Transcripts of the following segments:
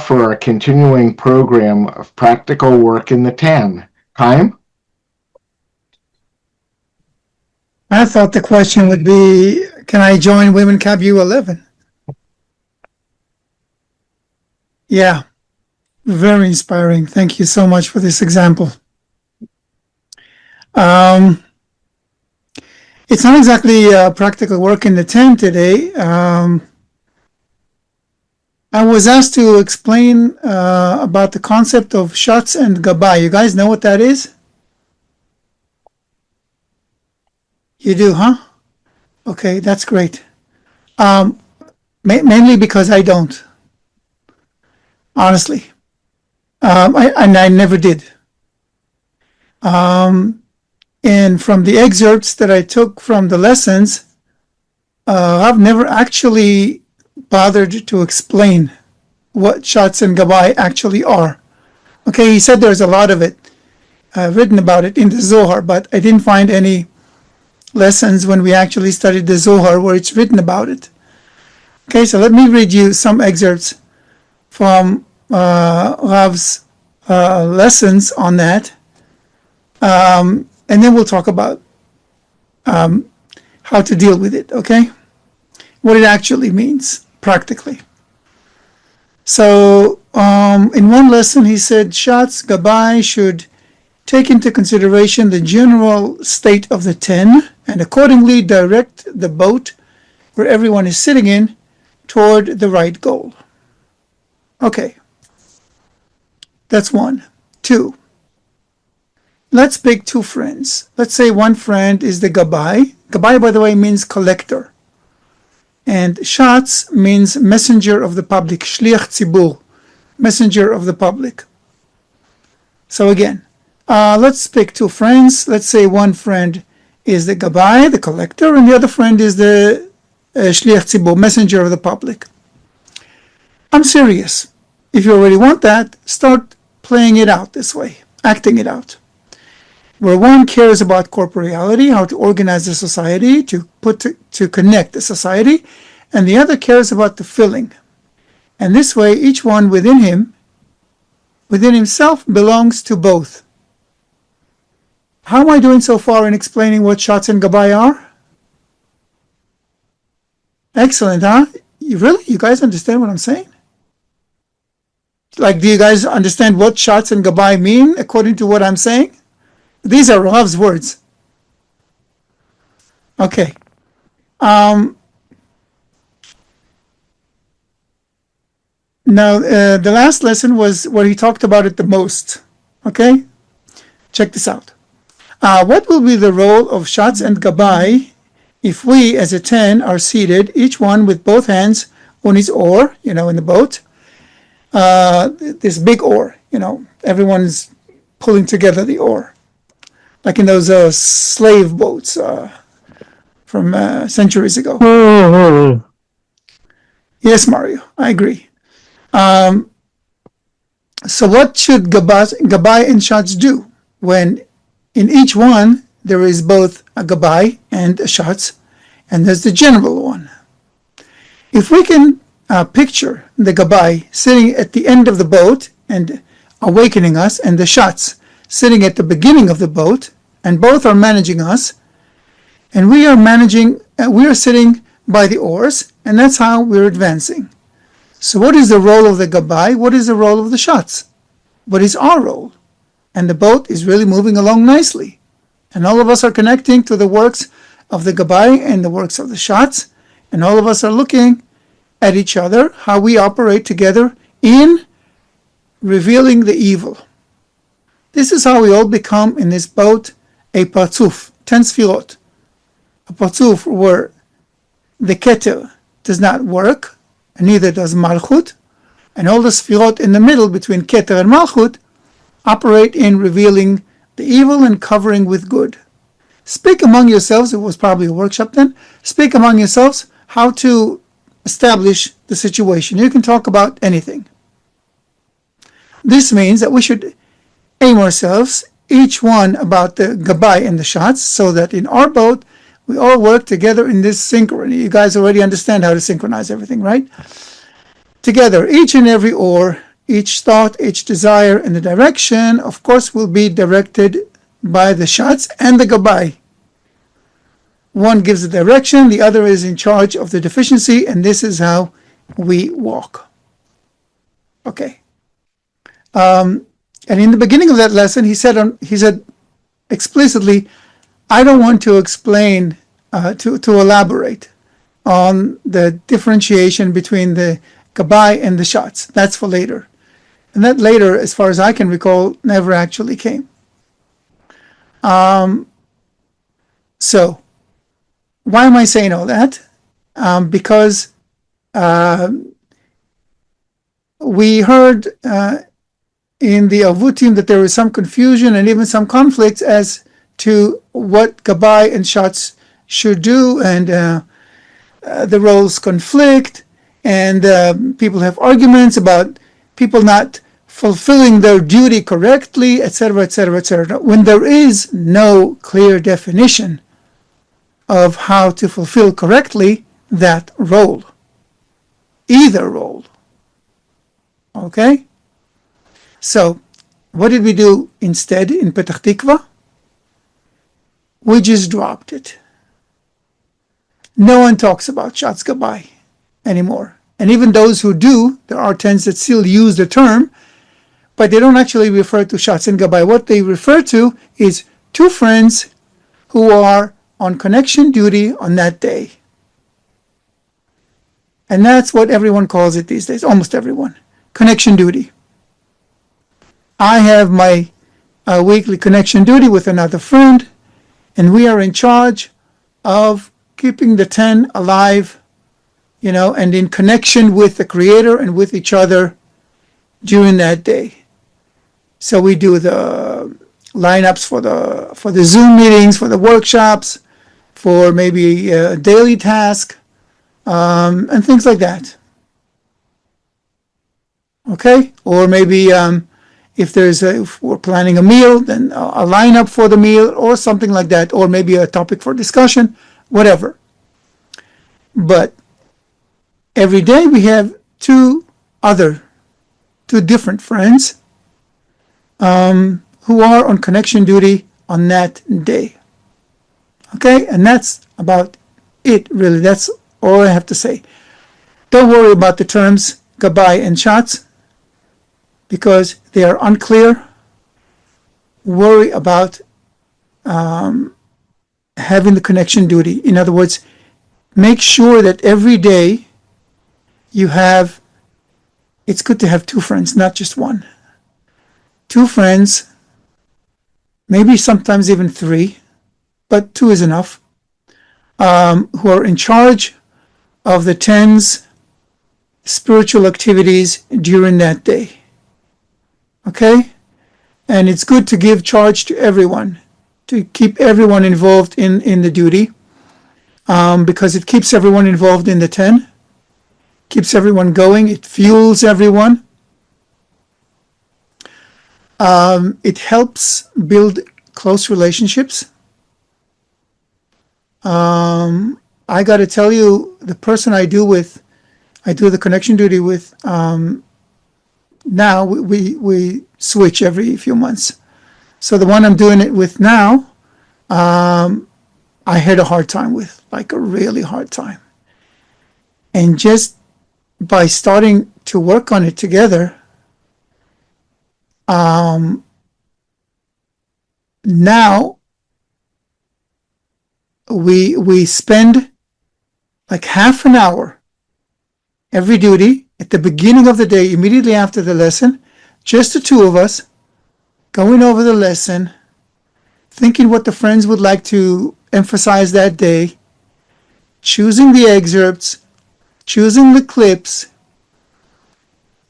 offer a continuing program of practical work in the 10. Chaim? I thought the question would be, can I join Women Cab U11? Yeah, very inspiring. Thank you so much for this example. It's not exactly practical work in the 10 today. I was asked to explain about the concept of shots and gabay. You guys know what that is? You do, huh? Okay, that's great. Mainly because I don't, honestly. I never did. And from the excerpts that I took from the lessons, I've never actually bothered to explain what shots and gabay actually are. Okay, he said there's a lot of it written about it in the Zohar, but I didn't find any lessons when we actually studied the Zohar where it's written about it. Okay, so let me read you some excerpts from Rav's lessons on that, and then we'll talk about how to deal with it, okay? What it actually means, practically. So, in one lesson he said, shots, gabay should take into consideration the general state of the 10 and accordingly direct the boat where everyone is sitting in toward the right goal. Okay, that's one. Two, let's pick two friends. Let's say one friend is the gabay. Gabay, by the way, means collector. And shots means messenger of the public, shliach tzibur, messenger of the public. So again, let's pick two friends. Let's say one friend is the gabay, the collector, and the other friend is the shliach tzibur, messenger of the public. I'm serious. If you already want that, start playing it out this way, acting it out. Where one cares about corporeality, how to organize the society, to connect the society, and the other cares about the filling. And this way, each one within himself belongs to both. How am I doing so far in explaining what shots and gabay are? Excellent, huh? You guys understand what I'm saying? Like, do you guys understand what shots and gabay mean according to what I'm saying? These are Rav's words. Okay. Now, the last lesson was where he talked about it the most. Okay? Check this out. What will be the role of shots and gabay if we, as a 10, are seated, each one with both hands on his oar, in the boat? This big oar, everyone's pulling together the oar. Like in those slave boats from centuries ago. Yes, Mario, I agree. So what should gabay and shots do when in each one there is both a gabay and a shots, and there's the general one? If we can picture the gabay sitting at the end of the boat and awakening us, and the shots sitting at the beginning of the boat, and both are managing us, and we are sitting by the oars, and that's how we're advancing. So what is the role of the gabay? What is the role of the shots? What is our role? And the boat is really moving along nicely, and all of us are connecting to the works of the gabay and the works of the shots, and all of us are looking at each other, how we operate together in revealing the evil. This is how we all become in this boat a parzuf, 10 sfirot. A parzuf where the keter does not work, and neither does malchut, and all the sfirot in the middle between keter and malchut operate in revealing the evil and covering with good. Speak among yourselves, it was probably a workshop then, speak among yourselves how to establish the situation. You can talk about anything. This means that we should aim ourselves, each one about the gabay and the shots, so that in our boat, we all work together in this synchrony. You guys already understand how to synchronize everything, right? Together, each and every oar each thought, each desire, and the direction, of course, will be directed by the shots and the gabbai. One gives the direction, the other is in charge of the deficiency, and this is how we walk. Okay. And in the beginning of that lesson, he said explicitly, I don't want to explain, to elaborate on the differentiation between the gabbai and the shots. That's for later. And that later, as far as I can recall, never actually came. So, why am I saying all that? Because we heard in the Avutim that there was some confusion and even some conflicts as to what gabbai and shots should do, and the roles conflict, and people have arguments about people not fulfilling their duty correctly, etc., etc., etc. When there is no clear definition of how to fulfill correctly that role, either role. Okay? So, what did we do instead in Petach Tikva? We just dropped it. No one talks about Shatz Gabbai anymore. And even those who do, there are tens that still use the term, but they don't actually refer to Shatz and Gabbai. What they refer to is two friends who are on connection duty on that day. And that's what everyone calls it these days, almost everyone. Connection duty. I have my weekly connection duty with another friend, and we are in charge of keeping the 10 alive, and in connection with the Creator and with each other during that day. So we do the lineups for the Zoom meetings, for the workshops, for maybe a daily task, and things like that. Okay? Or maybe if we're planning a meal, then a lineup for the meal or something like that, or maybe a topic for discussion, whatever. But every day we have two different friends who are on connection duty on that day. Okay? And that's about it, really. That's all I have to say. Don't worry about the terms gabbai and shots, because they are unclear. Worry about having the connection duty. In other words, make sure that every day it's good to have two friends, not just one. Two friends, maybe sometimes even three, but two is enough, who are in charge of the 10's spiritual activities during that day. Okay? And it's good to give charge to everyone, to keep everyone involved in the duty, because it keeps everyone involved in the 10, keeps everyone going, it fuels everyone. It helps build close relationships. I got to tell you, the person I do the connection duty with, now we switch every few months. So the one I'm doing it with now, I had a hard time with, like a really hard time. And just by starting to work on it together, now we spend like half an hour every duty at the beginning of the day, immediately after the lesson, just the two of us, going over the lesson, thinking what the friends would like to emphasize that day, choosing the excerpts, choosing the clips,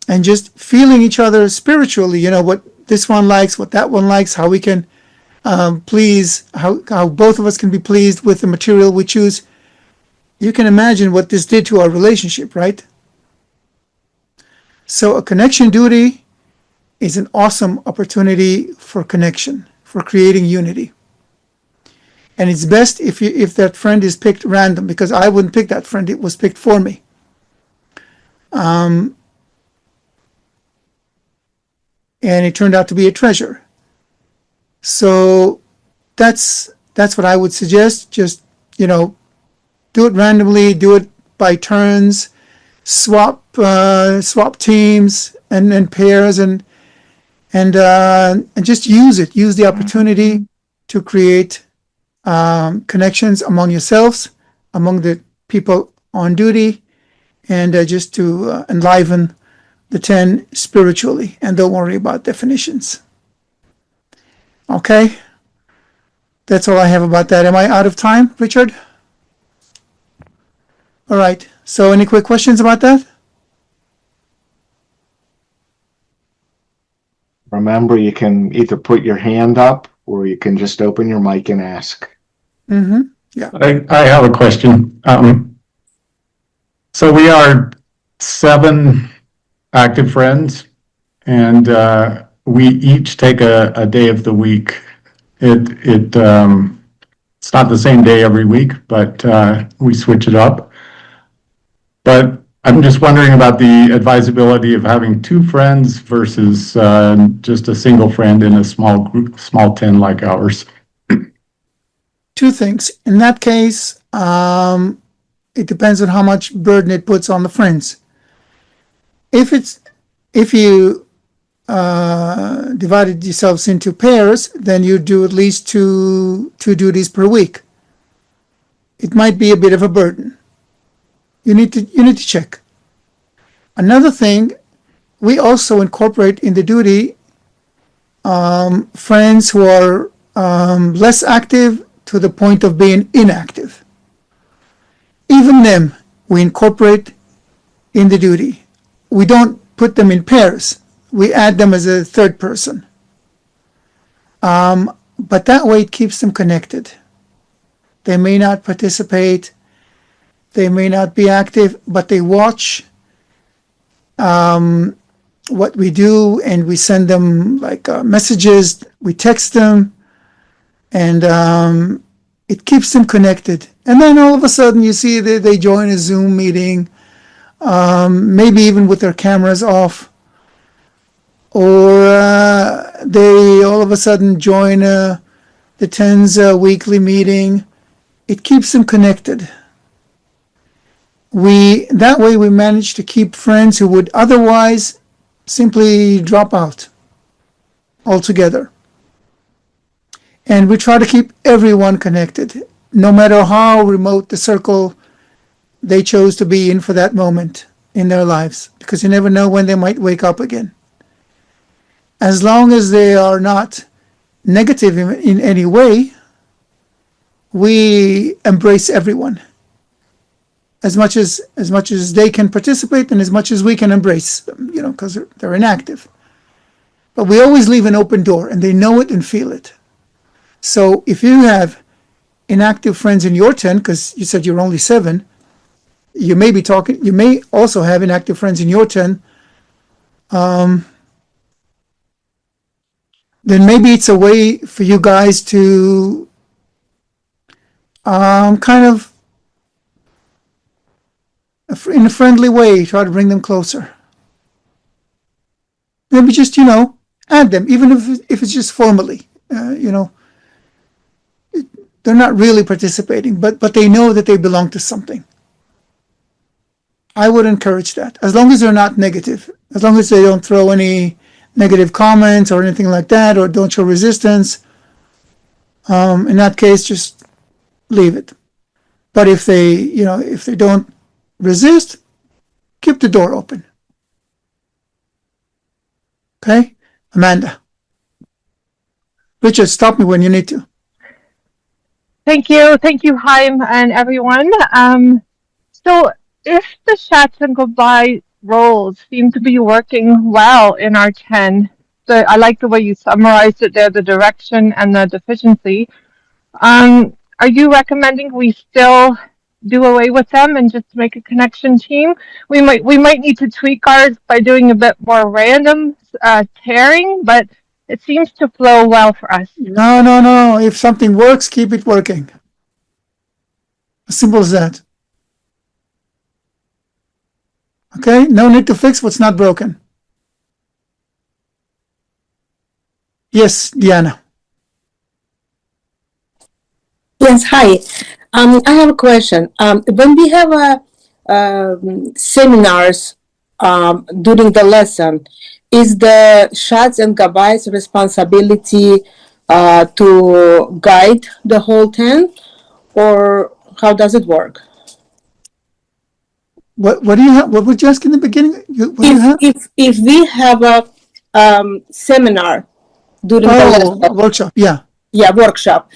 and just feeling each other spiritually, what this one likes, what that one likes, how we can please, how both of us can be pleased with the material we choose. You can imagine what this did to our relationship, right? So a connection duty is an awesome opportunity for connection, for creating unity. And it's best if that friend is picked random, because I wouldn't pick that friend, it was picked for me. and it turned out to be a treasure. So that's what I would suggest. Just, do it randomly, do it by turns, swap teams and pairs, and just use it. Use the opportunity to create connections among yourselves, among the people on duty, and just to enliven the 10 spiritually. And don't worry about definitions. Okay? That's all I have about that. Am I out of time, Richard? All right. So any quick questions about that? Remember, you can either put your hand up or you can just open your mic and ask. Mm-hmm. Yeah. I have a question. So we are 7 active friends, and we each take a day of the week. It's not the same day every week, but we switch it up. But I'm just wondering about the advisability of having 2 friends versus just a single friend in a small group, small 10 like ours. 2 things. In that case, it depends on how much burden it puts on the friends. If you divided yourselves into pairs, then you do at least two duties per week. It might be a bit of a burden. You need to check. Another thing, we also incorporate in the duty friends who are less active to the point of being inactive. Even them, we incorporate in the duty. We don't put them in pairs. We add them as a third person. But that way it keeps them connected. They may not participate, they may not be active, but they watch what we do, and we send them messages, we text them, and it keeps them connected. And then all of a sudden you see that they join a Zoom meeting, maybe even with their cameras off, or they all of a sudden join the 10's weekly meeting. It keeps them connected. That way we manage to keep friends who would otherwise simply drop out altogether. And we try to keep everyone connected, no matter how remote the circle they chose to be in for that moment in their lives, because you never know when they might wake up again. As long as they are not negative in any way, we embrace everyone as much as they can participate, and as much as we can embrace them, because they're inactive. But we always leave an open door, and they know it and feel it. So if you have inactive friends in your 10, because you said you're only 7, you may also have inactive friends in your 10, then maybe it's a way for you guys to kind of, in a friendly way, try to bring them closer. Maybe just, add them, even if it's just formally. They're not really participating, but they know that they belong to something. I would encourage that, as long as they're not negative, as long as they don't throw any negative comments or anything like that, or don't show resistance. In that case, just leave it. But if they don't resist, keep the door open. Okay? Amanda. Richard, stop me when you need to. Thank you, Chaim, and everyone. So if the shots and goodbye roles seem to be working well in our 10, I like the way you summarized it there, the direction and the deficiency. Are you recommending we still do away with them and just make a connection team? We might need to tweak ours by doing a bit more random tearing, but it seems to flow well for us. No. If something works, keep it working. As simple as that. Okay? No need to fix what's not broken. Yes, Diana. Yes, hi. I have a question. When we have seminars during the lesson, is the Shad's and Gabai's responsibility to guide the whole 10, or how does it work? What do you have? What would you ask in the beginning? What do you have? If we have a seminar during the lesson, Workshop. Yeah. yeah, workshop.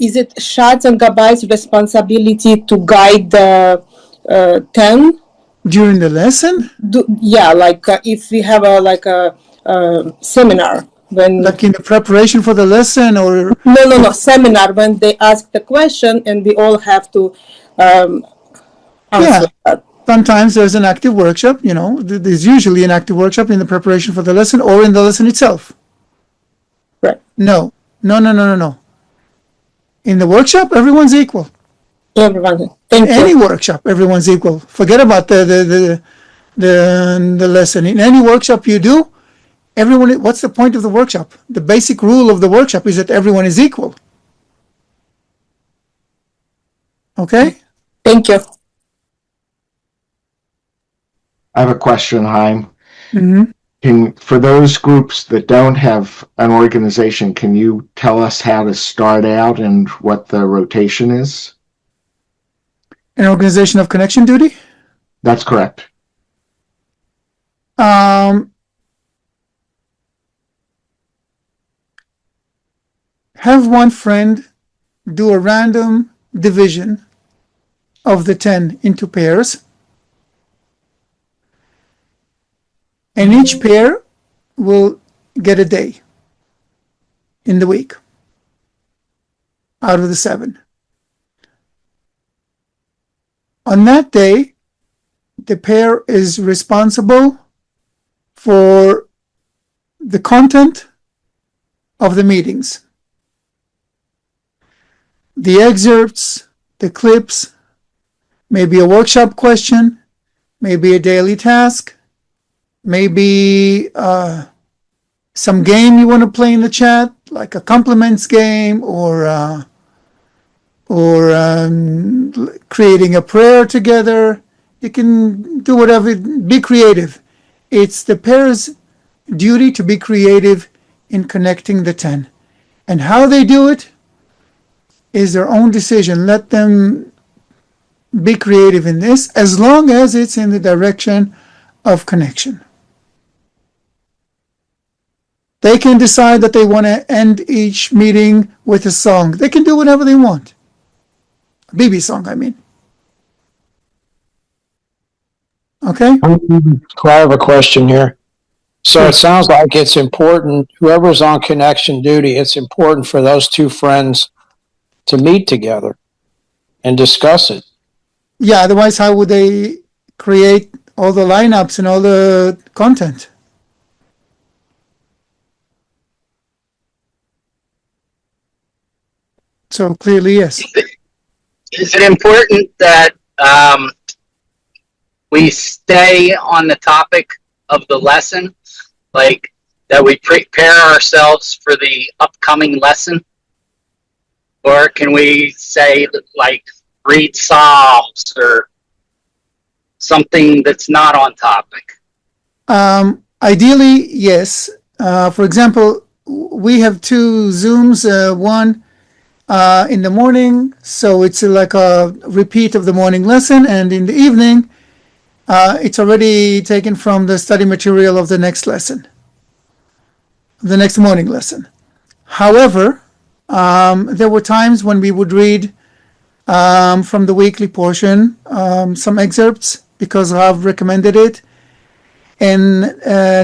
Is it Shad's and Gabai's responsibility to guide the 10? During the lesson? Yeah, like if we have a seminar when Like in the preparation for the lesson, or no seminar when they ask the question and we all have to answer that. Sometimes there's an active workshop. There's usually an active workshop in the preparation for the lesson or in the lesson itself. Right. No. In the workshop, everyone's equal. Everyone. In any workshop, everyone's equal. Forget about the lesson. In any workshop you do, everyone. What's the point of the workshop? The basic rule of the workshop is that everyone is equal. Okay? Thank you. I have a question, Chaim. Mm-hmm. For those groups that don't have an organization, can you tell us how to start out and what the rotation is? An organization of connection duty? That's correct. Have one friend do a random division of the 10 into pairs. And each pair will get a day in the week out of the 7. On that day, the pair is responsible for the content of the meetings, the excerpts, the clips, maybe a workshop question, maybe a daily task, maybe some game you want to play in the chat, like a compliments game, or creating a prayer together. You can do whatever. Be creative. It's the pair's duty to be creative in connecting the 10. And how they do it is their own decision. Let them be creative in this, as long as it's in the direction of connection. They can decide that they want to end each meeting with a song. They can do whatever they want. A BB song, I mean. Okay? I have a question here. So it sounds like it's important, whoever's on connection duty, it's important for those two friends to meet together and discuss it. Yeah, otherwise how would they create all the lineups and all the content? So clearly, yes. Is it important that we stay on the topic of the lesson, like that we prepare ourselves for the upcoming lesson? Or can we say, like, read Psalms or something that's not on topic? Ideally, yes. For example, we have 2 Zooms, one in the morning, so it's like a repeat of the morning lesson, and in the evening, it's already taken from the study material of the next lesson, the next morning lesson. However, there were times when we would read from the weekly portion some excerpts because Rav recommended it. And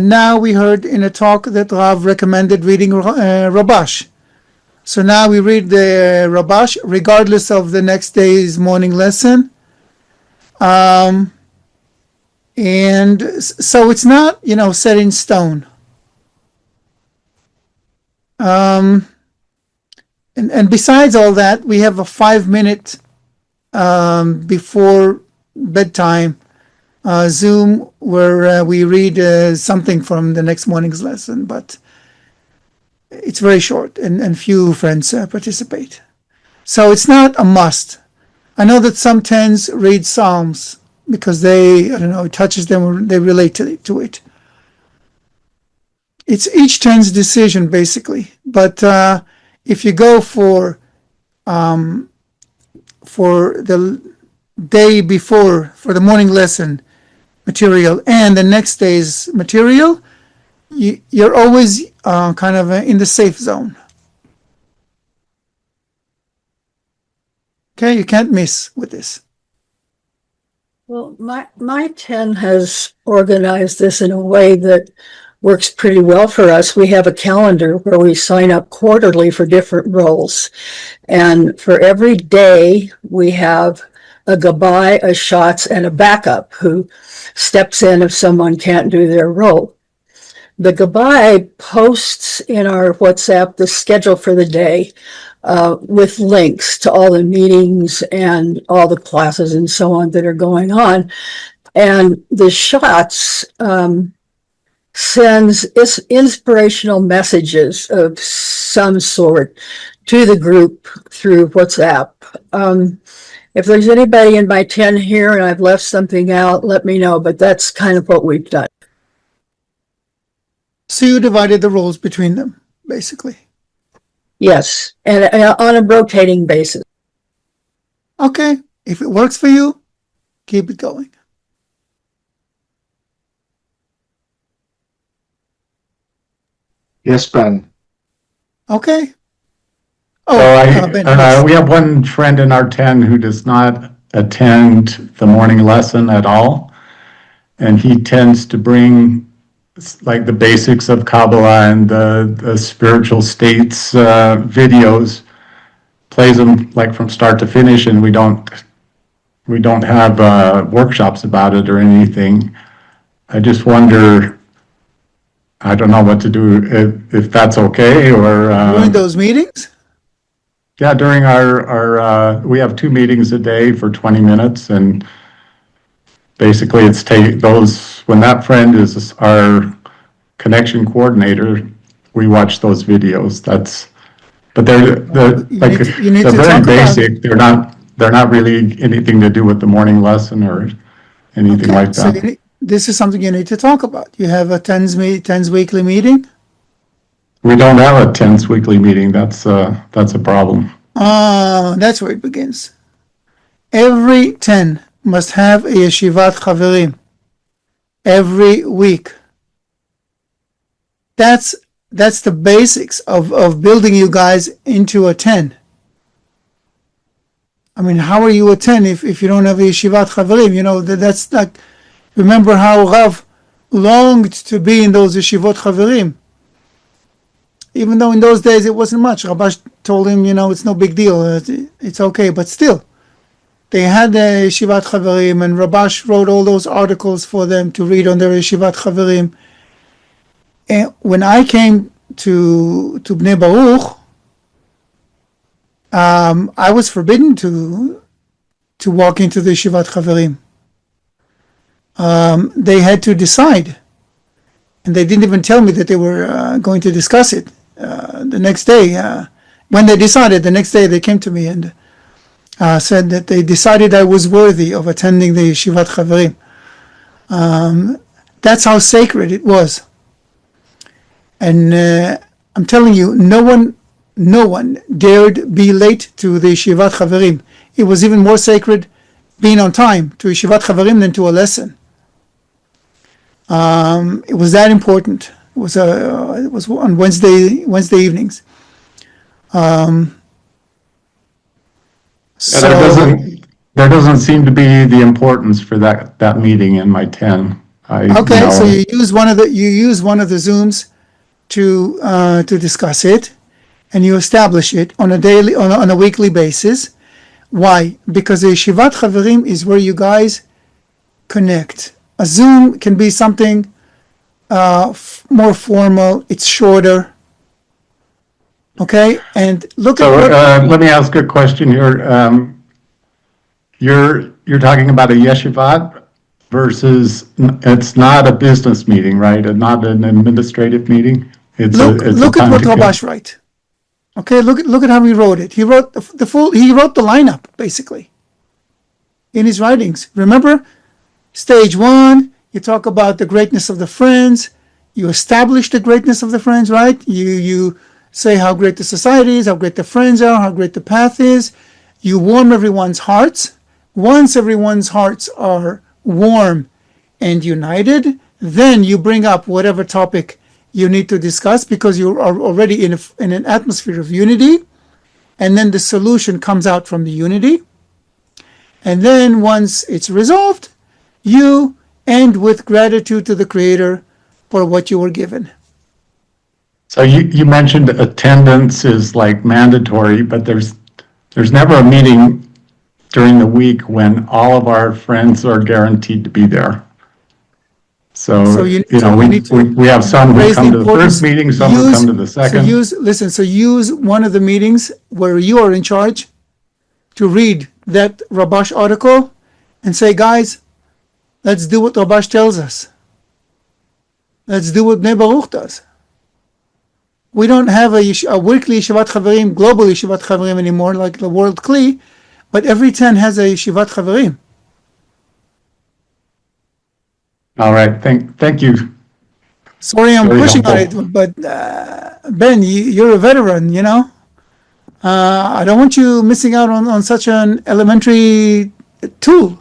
now we heard in a talk that Rav recommended reading Rabash. So now we read the Rabash regardless of the next day's morning lesson. And so it's not, set in stone. And besides all that, we have a 5-minute before bedtime Zoom where we read something from the next morning's lesson. But it's very short, and few friends participate. So it's not a must. I know that some tens read Psalms because I don't know, it touches them or they relate to it. It's each ten's decision, basically. But if you go for the day before, for the morning lesson material and the next day's material, you're always kind of in the safe zone. Okay, you can't miss with this. Well, my 10 has organized this in a way that works pretty well for us. We have a calendar where we sign up quarterly for different roles. And for every day, we have a gabbai, a shots, and a backup who steps in if someone can't do their role. The gabbai posts in our WhatsApp the schedule for the day with links to all the meetings and all the classes and so on that are going on. And the shots sends inspirational messages of some sort to the group through WhatsApp. If there's anybody in my 10 here and I've left something out, let me know, but that's kind of what we've done. So you divided the roles between them, basically. Yes, and on a rotating basis. Okay, if it works for you, keep it going. Yes, Ben. Okay. So Ben, yes. we have one friend in our 10 who does not attend the morning lesson at all. And he tends to bring like the basics of Kabbalah and the spiritual states videos, plays them like from start to finish, and we don't have workshops about it or anything. I just wonder, I don't know what to do, if that's okay, or During those meetings? yeah, during our we have 2 meetings a day for 20 minutes, and basically it's when that friend is our connection coordinator, we watch those videos. But they're very basic. They're not really anything to do with the morning lesson or anything like that. So this is something you need to talk about. You have a TENS weekly meeting? We don't have a TENS weekly meeting. That's a problem. That's where it begins. Every 10 must have a Yeshiva Chaverim every week. That's the basics of building you guys into a 10. I mean, how are you a 10 if you don't have a Yeshiva Chaverim? You know, that's like, remember how Rav longed to be in those Yeshivot Chaverim. Even though in those days it wasn't much. Rabash told him, it's no big deal. It's okay, but still. They had the Yeshivat Chaverim, and Rabash wrote all those articles for them to read on their Yeshivat Chaverim. And when I came to Bnei Baruch, I was forbidden to walk into the Yeshivat Chaverim. They had to decide, and they didn't even tell me that they were going to discuss it. The next day, when they decided, the next day they came to me and said that they decided I was worthy of attending the Yeshivat Chaverim. That's how sacred it was. And I'm telling you, no one dared be late to the Yeshivat Chaverim. It was even more sacred being on time to Yeshivat Chaverim than to a lesson. It was that important. It was on Wednesday evenings. So there doesn't seem to be the importance for that meeting in my 10. So you use one of the Zooms to discuss it, and you establish it on a weekly basis. Why? Because the Yeshivat Chaverim is where you guys connect. A Zoom can be something more formal. It's shorter. Okay, and look at. Let me ask a question here. You're talking about a yeshivat versus it's not a business meeting, right? And not an administrative meeting. Look at what Rabash wrote. Okay, look at how he wrote it. He wrote he wrote the lineup basically in his writings. Remember, stage 1, you talk about the greatness of the friends. You establish the greatness of the friends, right? You say how great the society is, how great the friends are, how great the path is. You warm everyone's hearts. Once everyone's hearts are warm and united, then you bring up whatever topic you need to discuss because you are already in an atmosphere of unity. And then the solution comes out from the unity. And then once it's resolved, you end with gratitude to the Creator for what you were given. So you mentioned attendance is like mandatory, but there's never a meeting during the week when all of our friends are guaranteed to be there. So we have some who come to the first meeting, some who come to the second. So use one of the meetings where you are in charge to read that Rabash article and say, guys, let's do what Rabash tells us. Let's do what Bnei Baruch does. We don't have a weekly Yeshiva Chaverim, global Yeshiva Chaverim anymore, like the World Kli, but every 10 has a Yeshiva Chaverim. All right, thank you. Sorry, I'm pushing on it, but Ben, you're a veteran, you know. I don't want you missing out on such an elementary tool.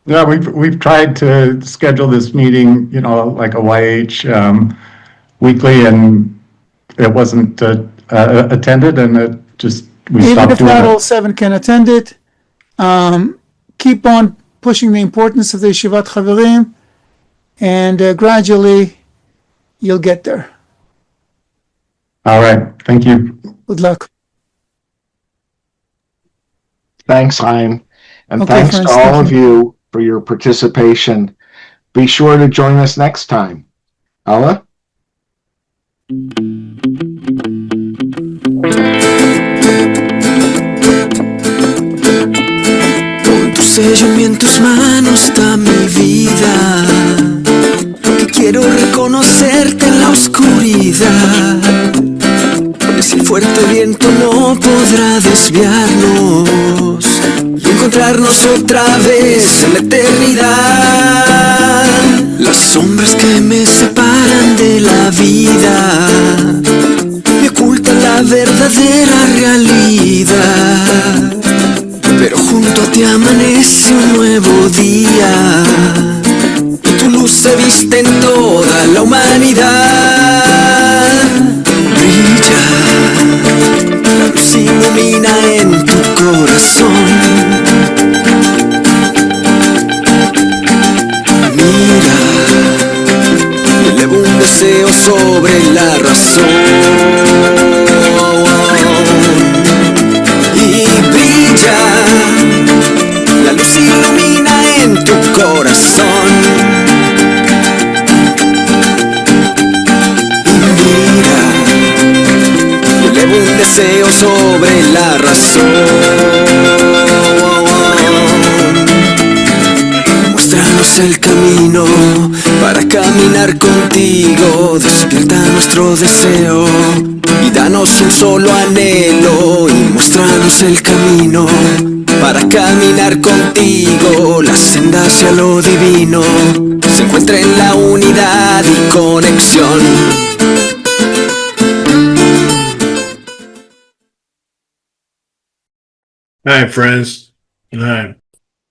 Yeah, we've tried to schedule this meeting, like a YH weekly, and it wasn't attended, and we stopped doing it. Even if not all 7 can attend it, keep on pushing the importance of the Yeshivat Chaverim, and gradually you'll get there. All right, thank you. Good luck. Thanks, Chaim. And Okay, thanks friends, to all thank of you. you for your participation. Be sure to join us next time. Allah? Con tu sello y en tus manos está mi vida, que quiero reconocerte en la oscuridad. Ese fuerte viento no podrá desviarnos y encontrarnos otra vez en la eternidad. Las sombras que me separan de la vida me ocultan la verdadera realidad, pero junto a ti amanece un nuevo día y tu luz se viste en toda la humanidad. Brilla, la luz ilumina en tu corazón. Mira, elevo un deseo sobre la razón. Y brilla, la luz ilumina en tu corazón. Un deseo sobre la razón. Muéstranos el camino para caminar contigo. Despierta nuestro deseo y danos un solo anhelo. Y muéstranos el camino para caminar contigo. La senda hacia lo divino se encuentra en la unidad y conexión. Hi, friends. Hi.